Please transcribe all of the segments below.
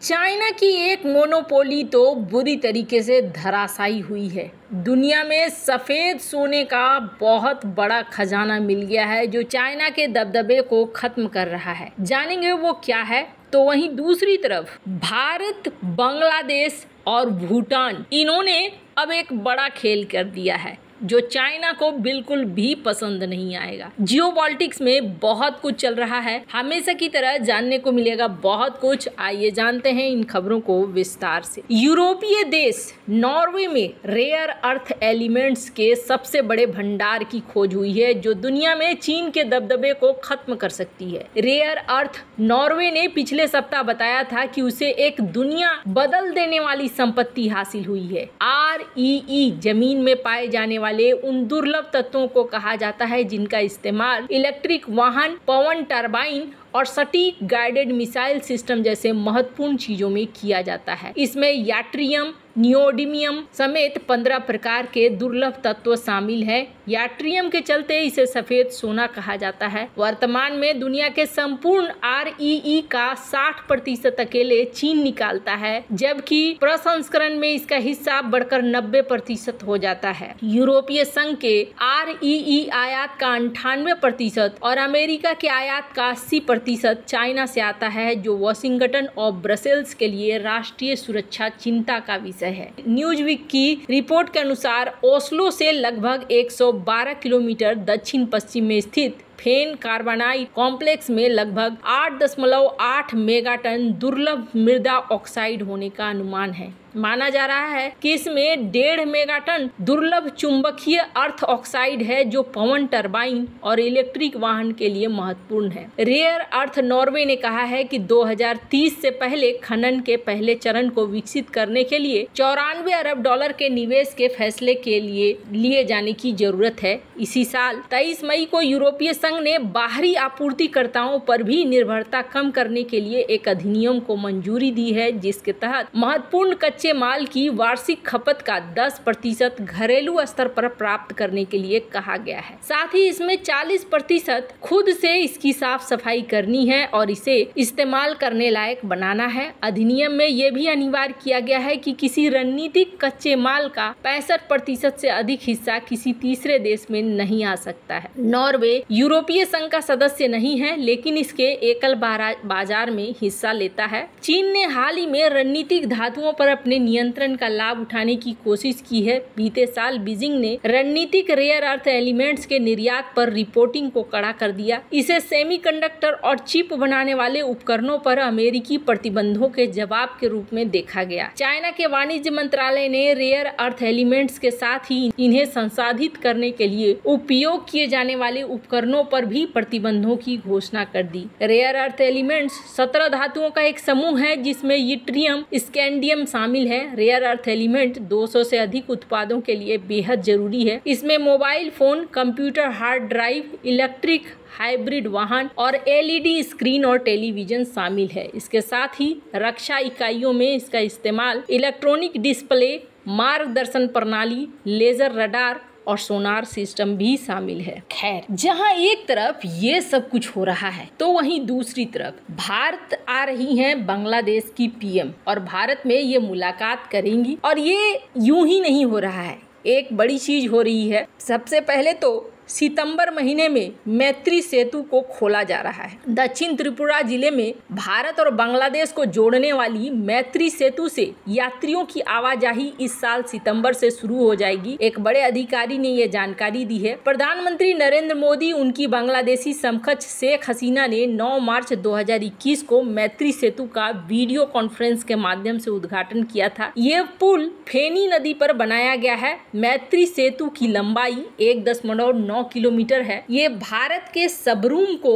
China की एक monopoly तो बुरी तरीके से धराशायी हुई है। दुनिया में सफेद सोने का बहुत बड़ा खजाना मिल गया है जो चाइना के दबदबे को खत्म कर रहा है। जानेंगे वो क्या है। तो वहीं दूसरी तरफ भारत, बांग्लादेश और भूटान, इन्होंने अब एक बड़ा खेल कर दिया है जो चाइना को बिल्कुल भी पसंद नहीं आएगा। जियोपॉलिटिक्स में बहुत कुछ चल रहा है, हमेशा की तरह जानने को मिलेगा बहुत कुछ। आइए जानते हैं इन खबरों को विस्तार से। यूरोपीय देश नॉर्वे में रेयर अर्थ एलिमेंट्स के सबसे बड़े भंडार की खोज हुई है जो दुनिया में चीन के दबदबे को खत्म कर सकती है। रेयर अर्थ नॉर्वे ने पिछले सप्ताह बताया था कि उसे एक दुनिया बदल देने वाली संपत्ति हासिल हुई है। REE जमीन में पाए जाने वाले उन दुर्लभ तत्वों को कहा जाता है जिनका इस्तेमाल इलेक्ट्रिक वाहन, पवन टरबाइन और सटीक गाइडेड मिसाइल सिस्टम जैसे महत्वपूर्ण चीजों में किया जाता है। इसमें याट्रियम, नियोडिमियम समेत 15 प्रकार के दुर्लभ तत्व शामिल है। याट्रियम के चलते इसे सफेद सोना कहा जाता है। वर्तमान में दुनिया के संपूर्ण REE का 60% अकेले चीन निकालता है, जबकि प्रसंस्करण में इसका हिस्सा बढ़कर 90% हो जाता है। यूरोपीय संघ के REE आयात का 98% और अमेरिका के आयात का 80% चाइना से आता है, जो वाशिंगटन और ब्रसेल्स के लिए राष्ट्रीय सुरक्षा चिंता का विषय है। न्यूज़वीक की रिपोर्ट के अनुसार ओस्लो से लगभग 112 किलोमीटर दक्षिण पश्चिम में स्थित फेन कार्बोनाइट कॉम्प्लेक्स में लगभग 8.8 मेगाटन दुर्लभ मृदा ऑक्साइड होने का अनुमान है। माना जा रहा है कि इसमें 1.5 मेगाटन दुर्लभ चुंबकीय अर्थ ऑक्साइड है जो पवन टरबाइन और इलेक्ट्रिक वाहन के लिए महत्वपूर्ण है। रेयर अर्थ नॉर्वे ने कहा है कि 2030 से पहले खनन के पहले चरण को विकसित करने के लिए $94 अरब के निवेश के फैसले के लिए जाने की जरूरत है। इसी साल 23 मई को यूरोपीय संघ ने बाहरी आपूर्तिकर्ताओं पर भी निर्भरता कम करने के लिए एक अधिनियम को मंजूरी दी है, जिसके तहत महत्वपूर्ण कच्चे माल की वार्षिक खपत का 10% घरेलू स्तर पर प्राप्त करने के लिए कहा गया है। साथ ही इसमें 40% खुद से इसकी साफ सफाई करनी है और इसे इस्तेमाल करने लायक बनाना है। अधिनियम में यह भी अनिवार्य किया गया है कि किसी रणनीतिक कच्चे माल का 65% से अधिक हिस्सा किसी तीसरे देश में नहीं आ सकता है। नॉर्वे यूरोपीय संघ का सदस्य नहीं है, लेकिन इसके एकल बाजार में हिस्सा लेता है। चीन ने हाल ही में रणनीतिक धातुओं पर अपने नियंत्रण का लाभ उठाने की कोशिश की है। बीते साल बीजिंग ने रणनीतिक रेयर अर्थ एलिमेंट्स के निर्यात पर रिपोर्टिंग को कड़ा कर दिया। इसे सेमीकंडक्टर और चिप बनाने वाले उपकरणों पर अमेरिकी प्रतिबंधों के जवाब के रूप में देखा गया। चाइना के वाणिज्य मंत्रालय ने रेयर अर्थ एलिमेंट्स के साथ ही इन्हें संसाधित करने के लिए उपयोग किए जाने वाले उपकरणों पर भी प्रतिबंधों की घोषणा कर दी। रेयर अर्थ एलिमेंट्स 17 धातुओं का एक समूह है जिसमें यट्रियम, स्कैंडियम शामिल है। रेयर अर्थ एलिमेंट 200 से अधिक उत्पादों के लिए बेहद जरूरी है। इसमें mobile phone, computer hard drive, electric hybrid वाहन और LED स्क्रीन और टेलीविजन शामिल है। इसके साथ ही रक्षा इकाइयों में इसका इस्तेमाल इलेक्ट्रॉनिक डिस्प्ले, मार्गदर्शन प्रणाली, लेजर रडार और सोनार सिस्टम भी शामिल है। खैर, जहां एक तरफ ये सब कुछ हो रहा है तो वहीं दूसरी तरफ भारत आ रही हैं बांग्लादेश की PM और भारत में ये मुलाकात करेंगी। और ये यूं ही नहीं हो रहा है, एक बड़ी चीज हो रही है। सबसे पहले तो सितंबर महीने में मैत्री सेतु को खोला जा रहा है। दक्षिण त्रिपुरा जिले में भारत और बांग्लादेश को जोड़ने वाली मैत्री सेतु से यात्रियों की आवाजाही इस साल सितंबर से शुरू हो जाएगी। एक बड़े अधिकारी ने यह जानकारी दी है। प्रधानमंत्री नरेंद्र मोदी, उनकी बांग्लादेशी समकक्ष शेख हसीना ने 9 मार्च 2021 को मैत्री सेतु का वीडियो कॉन्फ्रेंस के माध्यम से उद्घाटन किया था। यह पुल फेनी नदी पर बनाया गया है। मैत्री सेतु की लंबाई 1.9 किलोमीटर है। ये भारत के सबरूम को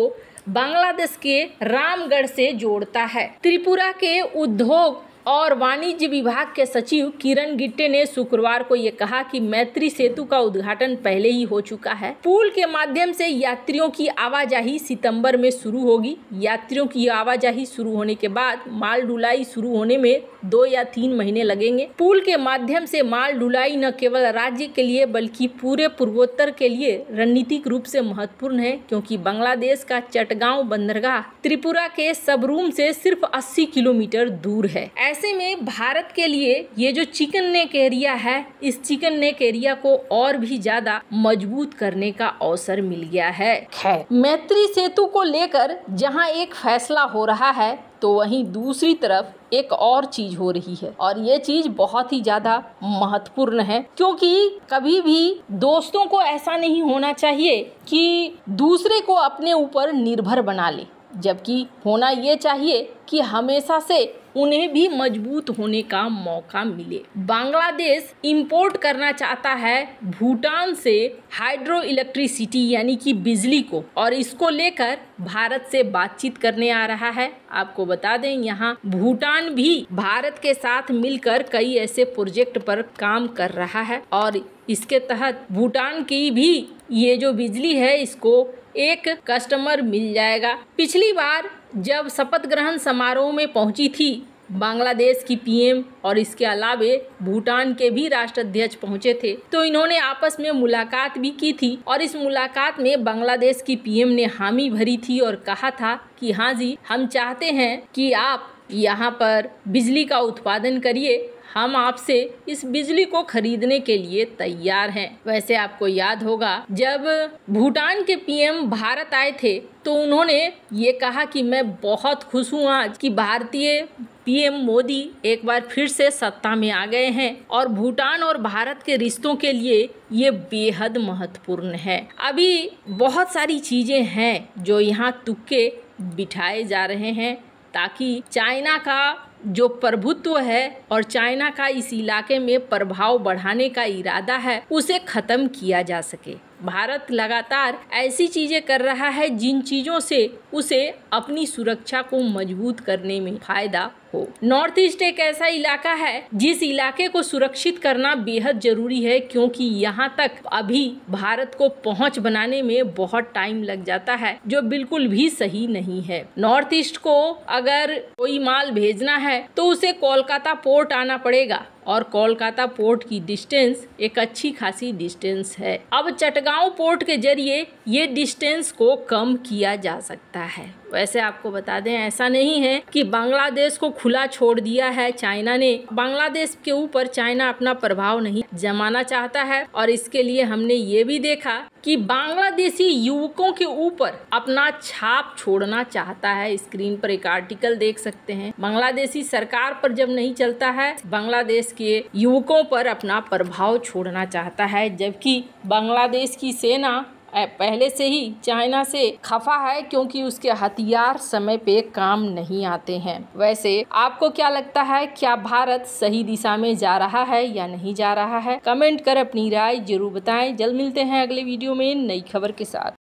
बांग्लादेश के रामगढ़ से जोड़ता है। त्रिपुरा के उद्योग और वाणिज्य विभाग के सचिव किरण गिट्टे ने शुक्रवार को ये कहा कि मैत्री सेतु का उद्घाटन पहले ही हो चुका है। पुल के माध्यम से यात्रियों की आवाजाही सितंबर में शुरू होगी। यात्रियों की आवाजाही शुरू होने के बाद माल ढुलाई शुरू होने में 2 या 3 महीने लगेंगे। पुल के माध्यम से माल ढुलाई न केवल राज्य के लिए बल्कि पूरे पूर्वोत्तर के लिए रणनीतिक रूप से महत्वपूर्ण है, क्योंकि बांग्लादेश का चटगांव बंदरगाह त्रिपुरा के सबरूम से सिर्फ 80 किलोमीटर दूर है। ऐसे में भारत के लिए ये जो चिकन नेक एरिया है, इस चिकन नेक एरिया को और भी ज्यादा मजबूत करने का अवसर मिल गया है। खैर, मैत्री सेतु को लेकर जहां एक फैसला हो रहा है तो वहीं दूसरी तरफ एक और चीज हो रही है, और ये चीज बहुत ही ज्यादा महत्वपूर्ण है, क्योंकि कभी भी दोस्तों को ऐसा नहीं होना चाहिए कि दूसरे को अपने ऊपर निर्भर बना ले, जबकि होना ये चाहिए कि हमेशा से उन्हें भी मजबूत होने का मौका मिले। बांग्लादेश इंपोर्ट करना चाहता है भूटान से हाइड्रो इलेक्ट्रिसिटी यानी कि बिजली को, और इसको लेकर भारत से बातचीत करने आ रहा है। आपको बता दें, यहाँ भूटान भी भारत के साथ मिलकर कई ऐसे प्रोजेक्ट पर काम कर रहा है, और इसके तहत भूटान की भी ये जो बिजली है इसको एक कस्टमर मिल जाएगा। पिछली बार जब शपथ ग्रहण समारोह में पहुंची थी बांग्लादेश की पीएम और इसके अलावे भूटान के भी राष्ट्राध्यक्ष पहुंचे थे, तो इन्होंने आपस में मुलाकात भी की थी, और इस मुलाकात में बांग्लादेश की पीएम ने हामी भरी थी और कहा था कि हाँ जी, हम चाहते हैं कि आप यहाँ पर बिजली का उत्पादन करिए, हम आपसे इस बिजली को खरीदने के लिए तैयार हैं। वैसे आपको याद होगा, जब भूटान के पीएम भारत आए थे तो उन्होंने ये कहा कि मैं बहुत खुश हूँ आज कि भारतीय पीएम मोदी एक बार फिर से सत्ता में आ गए हैं, और भूटान और भारत के रिश्तों के लिए ये बेहद महत्वपूर्ण है। अभी बहुत सारी चीज़ें हैं जो यहाँ तुक्के बिठाए जा रहे हैं ताकि चाइना का जो प्रभुत्व है और चाइना का इस इलाके में प्रभाव बढ़ाने का इरादा है उसे खत्म किया जा सके। भारत लगातार ऐसी चीजें कर रहा है जिन चीजों से उसे अपनी सुरक्षा को मजबूत करने में फायदा हो। नॉर्थ ईस्ट एक ऐसा इलाका है जिस इलाके को सुरक्षित करना बेहद जरूरी है, क्योंकि यहाँ तक अभी भारत को पहुँच बनाने में बहुत टाइम लग जाता है, जो बिल्कुल भी सही नहीं है। नॉर्थ ईस्ट को अगर कोई माल भेजना है तो उसे कोलकाता पोर्ट आना पड़ेगा, और कोलकाता पोर्ट की डिस्टेंस एक अच्छी खासी डिस्टेंस है। अब चटगांव पोर्ट के जरिए ये डिस्टेंस को कम किया जा सकता है। वैसे आपको बता दें, ऐसा नहीं है कि बांग्लादेश को खुला छोड़ दिया है चाइना ने। बांग्लादेश के ऊपर चाइना अपना प्रभाव नहीं जमाना चाहता है, और इसके लिए हमने ये भी देखा कि बांग्लादेशी युवकों के ऊपर अपना छाप छोड़ना चाहता है। स्क्रीन पर एक आर्टिकल देख सकते हैं। बांग्लादेशी सरकार पर जब नहीं चलता है, बांग्लादेश के युवकों पर अपना प्रभाव छोड़ना चाहता है, जबकि बांग्लादेश की सेना पहले से ही चाइना से खफा है, क्योंकि उसके हथियार समय पे काम नहीं आते हैं। वैसे आपको क्या लगता है, क्या भारत सही दिशा में जा रहा है या नहीं जा रहा है? कमेंट कर अपनी राय जरूर बताएं। जल्द मिलते हैं अगले वीडियो में नई खबर के साथ।